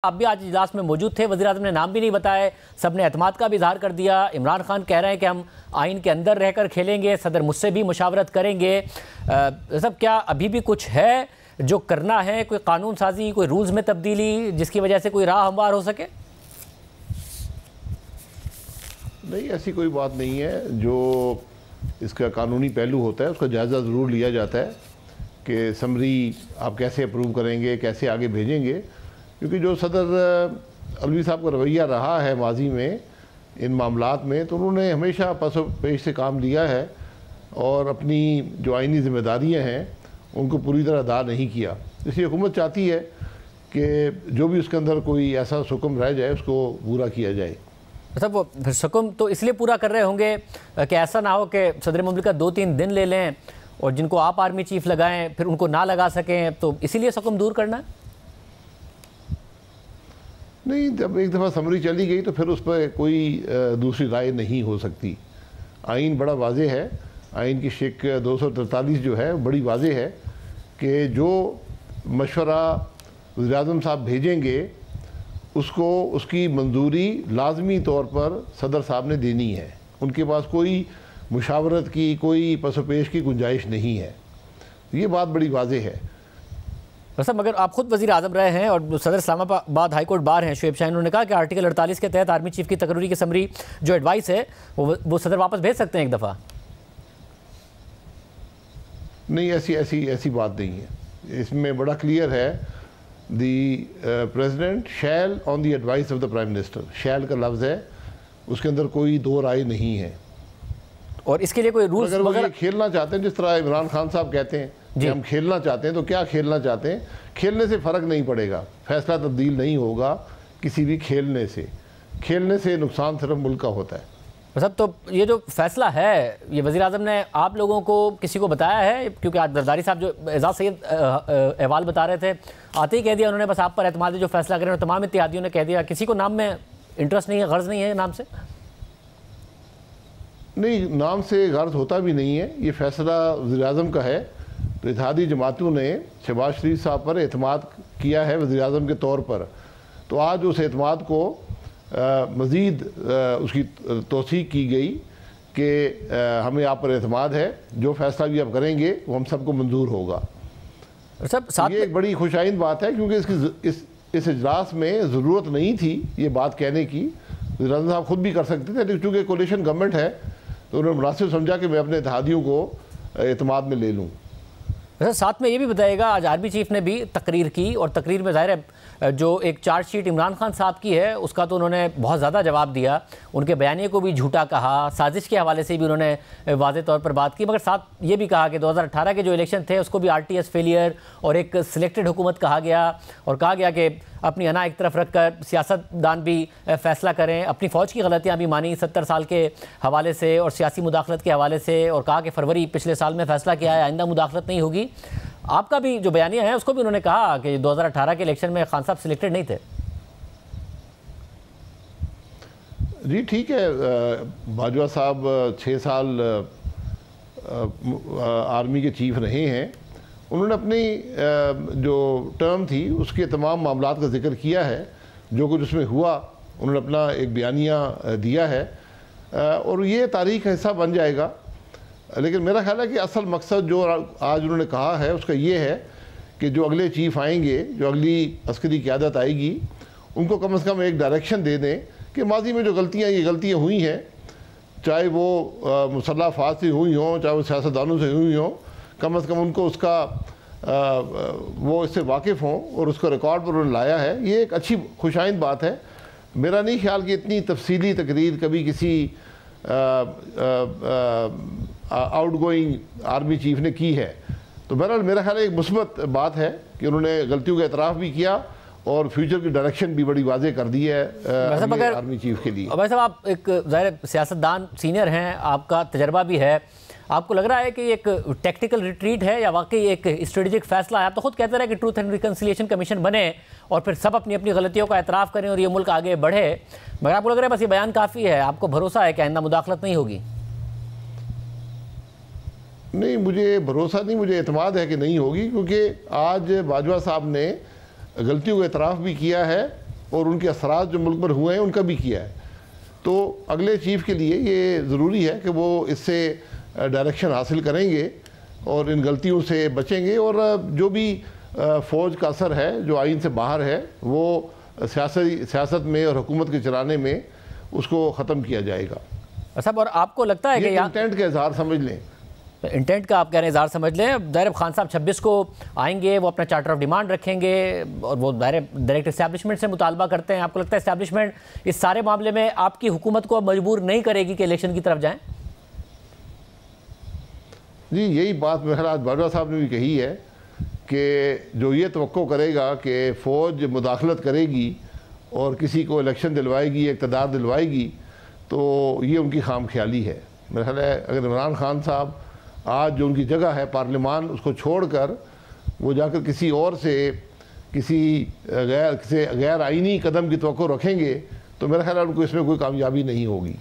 آپ بھی آج اجلاس میں موجود تھے، وزیراعظم نے نام بھی نہیں بتائے، سب نے اعتماد کا بھی اظہار کر دیا۔ عمران خان کہہ رہے ہیں کہ ہم آئین کے اندر رہ کر کھیلیں گے، صدر مجھ سے بھی مشاورت کریں گے۔ سب کیا ابھی بھی کچھ ہے جو کرنا ہے، کوئی قانون سازی، کوئی رولز میں تبدیلی جس کی وجہ سے کوئی راہ ہموار ہو سکے؟ نہیں، ایسی کوئی بات نہیں ہے۔ جو اس کا قانونی پہلو ہوتا ہے اس کا جائزہ ضرور لیا جاتا ہے کہ سمری آپ کیسے اپروو کریں گے، کیسے آگے بھیجیں گے، کیونکہ جو صدر علوی صاحب کا رویہ رہا ہے ماضی میں ان معاملات میں، تو انہوں نے ہمیشہ پس و پیش سے کام لیا ہے اور اپنی جو آئینی ذمہ داریاں ہیں ان کو پوری طرح ادا نہیں کیا۔ اس لیے حکومت چاہتی ہے کہ جو بھی اس کے اندر کوئی ایسا حکم رہ جائے اس کو پورا کیا جائے۔ مطلب وہ حکم تو اس لیے پورا کر رہے ہوں گے کہ ایسا نہ ہو کہ صدر مملکت 2-3 دن لے لیں اور جن کو آپ آرمی چیف لگائیں پھر ان کو نہ لگا سکیں، تو اسی لیے حکم دور کرنا ہے؟ نہیں، جب ایک دفعہ سمری چلی گئی تو پھر اس پہ کوئی دوسری رائے نہیں ہو سکتی۔ آئین بڑا واضح ہے، آئین کی شق 243 جو ہے بڑی واضح ہے کہ جو مشورہ وزیراعظم صاحب بھیجیں گے اس کو اس کی منظوری لازمی طور پر صدر صاحب نے دینی ہے۔ ان کے پاس کوئی مشاورت کی، کوئی پس و پیش کی گنجائش نہیں ہے۔ یہ بات بڑی واضح ہے۔ صاحب مگر آپ خود وزیر اعظم رہے ہیں اور صدر اسلام آباد ہائی کورٹ بار ہیں شعیب شاہین، انہوں نے کہا کہ آرٹیکل 48 کے تحت آرمی چیف کی تقرری کی سمری جو ایڈوائس ہے وہ صدر واپس بھیج سکتے ہیں ایک دفعہ۔ نہیں، ایسی بات نہیں ہے۔ اس میں بڑا کلیئر ہے، the president shell on the advice of the prime minister, shell کا لفظ ہے، اس کے اندر کوئی دو رائے نہیں ہے۔ اور اس کے لیے کوئی رولز اگر وہ یہ کھیلنا چاہتے ہیں جس طرح عمران خان صاحب کہتے ہیں کہ ہم کھیلنا چاہتے ہیں، تو کیا کھیلنا چاہتے ہیں؟ کھیلنے سے فرق نہیں پڑے گا، فیصلہ تبدیل نہیں ہوگا کسی بھی کھیلنے سے۔ کھیلنے سے نقصان صرف ملک کا ہوتا ہے۔ صاحب تو یہ جو فیصلہ ہے یہ وزیر اعظم نے آپ لوگوں کو کسی کو بتایا ہے؟ کیونکہ آج زرداری صاحب جو اعزاز سید احوال بتا رہے تھے آتے ہی کہہ دیا انہوں نے بس آپ پر اعتماد ہے جو فیصلہ کریں، اور تمام اتحادیوں نے کہہ دیا، کسی کو نام میں انٹرسٹ نہیں ہے، غرض نہیں ہے نام سے؟ نہیں، نام سے غرض ہوتا بھی نہیں ہے، یہ فیصلہ وزیر اعظم کا ہے۔ تو اتحادی جماعتوں نے شہباز شریف صاحب پر اعتماد کیا ہے وزیر اعظم کے طور پر، تو آج اس اعتماد کو مزید اس کی توثیق کی گئی کہ ہمیں آپ پر اعتماد ہے، جو فیصلہ بھی آپ کریں گے وہ ہم سب کو منظور ہوگا۔ یہ ایک بڑی خوش آئند بات ہے، کیونکہ اس اجلاس میں ضرورت نہیں تھی یہ بات کہنے کی، وزیر اعظم صاحب خود بھی کر سکتے تھے، لیکن چونکہ کولیشن گورنمنٹ ہے تو انہوں نے مناسب سمجھا کہ میں اپنے اتحادیوں کو اعتماد میں لے لوں۔ ساتھ میں یہ بھی بتائیے گا، آج آرمی چیف نے بھی تقریر کی، اور تقریر میں ظاہر ہے جو ایک چارج شیٹ عمران خان صاحب کی ہے اس کا تو انہوں نے بہت زیادہ جواب دیا، ان کے بیانیے کو بھی جھوٹا کہا، سازش کے حوالے سے بھی انہوں نے واضح طور پر بات کی، مگر ساتھ یہ بھی کہا کہ 2018 کے جو الیکشن تھے اس کو بھی RTS فیلئر اور ایک سلیکٹڈ حکومت کہا گیا، اور کہا گیا کہ اپنی انا ایک طرف رکھ کر سیاست دان بھی فیصلہ کریں، اپنی فوج کی غلطیاں بھی مانی 70 سال کے حوالے سے اور سیاسی مداخلت کے حوالے سے، اور کہا کہ فروری پچھلے سال میں فیصلہ کیا ہے آئندہ مداخلت نہیں ہوگی۔ آپ کا بھی جو بیانیہ ہے اس کو بھی انہوں نے کہا کہ 2018 کے الیکشن میں خان صاحب سلیکٹڈ نہیں تھے۔ جی ٹھیک ہے، باجوہ صاحب 6 سال آرمی کے چیف رہے ہیں، انہوں نے اپنی جو ٹرم تھی اس کے تمام معاملات کا ذکر کیا ہے، جو کچھ اس میں ہوا انہوں نے اپنا ایک بیانیہ دیا ہے، اور یہ تاریخ کا حصہ بن جائے گا۔ لیکن میرا خیال ہے کہ اصل مقصد جو آج انہوں نے کہا ہے اس کا یہ ہے کہ جو اگلے چیف آئیں گے، جو اگلی عسکری قیادت آئے گی، ان کو کم از کم ایک ڈائریکشن دے دیں کہ ماضی میں جو یہ غلطیاں ہوئی ہیں، چاہے وہ مسلح افواج سے ہوئی ہوں، چاہے وہ سیاستدانوں سے ہوئی ہوں، کم از کم ان کو اس کا وہ اس سے واقف ہوں اور اس کو ریکارڈ پر انہوں نے لایا ہے۔ یہ ایک اچھی خوش آئند بات ہے۔ میرا نہیں خیال کہ اتنی تفصیلی تقریر کبھی کسی آؤٹ گوئنگ آرمی چیف نے کی ہے، تو بہرحال میرا خیال ہے ایک مثبت بات ہے کہ انہوں نے غلطیوں کا اعتراف بھی کیا اور فیوچر کی ڈائریکشن بھی بڑی واضح کر دی ہے آرمی چیف کے لیے۔ ویسے آپ ایک ظاہر سیاستدان سینئر ہیں، آپ کا تجربہ بھی ہے، آپ کو لگ رہا ہے کہ یہ ایک ٹیکٹیکل ریٹریٹ ہے یا واقعی ایک اسٹریٹجک فیصلہ ہے؟ آپ تو خود کہتے رہے کہ ٹروتھ اینڈ ریکنسیلیشن کمیشن بنے اور پھر سب اپنی اپنی غلطیوں کا اعتراف کریں اور یہ ملک آگے بڑھے، مگر آپ کو لگ رہا ہے بس یہ بیان کافی ہے، آپ کو بھروسہ ہے کہ آئندہ مداخلت نہیں ہوگی؟ نہیں، مجھے بھروسہ نہیں، مجھے اعتماد ہے کہ نہیں ہوگی، کیونکہ آج باجوہ صاحب نے غلطیوں کا اعتراف بھی کیا ہے اور ان کے اثرات جو ملک پر ہوئے ہیں ان کا بھی کیا ہے. تو اگلے چیف کے لیے یہ ضروری ہے کہ وہ اس سے ڈائریکشن حاصل کریں گے اور ان غلطیوں سے بچیں گے, اور جو بھی فوج کا اثر ہے جو آئین سے باہر ہے وہ سیاست میں اور حکومت کے چلانے میں اس کو ختم کیا جائے گا. صاحب, اور آپ کو لگتا ہے کہ یہ انٹینٹ کا اظہار سمجھ لیں, انٹینٹ کا آپ کہہ رہے ہیں اظہار سمجھ لیں. ظاہر خان صاحب 26 کو آئیں گے, وہ اپنا چارٹر آف ڈیمانڈ رکھیں گے اور وہ ڈائریکٹ اسٹیبلشمنٹ سے مطالبہ کرتے ہیں. آپ کو لگتا ہے اسٹیبلشمنٹ اس سارے معاملے میں آپ کی حکومت کو مجبور نہیں کرے گی کہ الیکشن کی طرف جائیں؟ جی یہی بات میرے خیال باجوہ صاحب نے بھی کہی ہے کہ جو یہ توقع کرے گا کہ فوج مداخلت کرے گی اور کسی کو الیکشن دلوائے گی, اقتدار دلوائے گی, تو یہ ان کی خام خیالی ہے. میرا خیال ہے اگر عمران خان صاحب آج جو ان کی جگہ ہے پارلیمان, اس کو چھوڑ کر وہ جا کر کسی اور سے کسی غیر آئینی قدم کی توقع رکھیں گے تو میرا خیال ہے ان کو اس میں کوئی کامیابی نہیں ہوگی.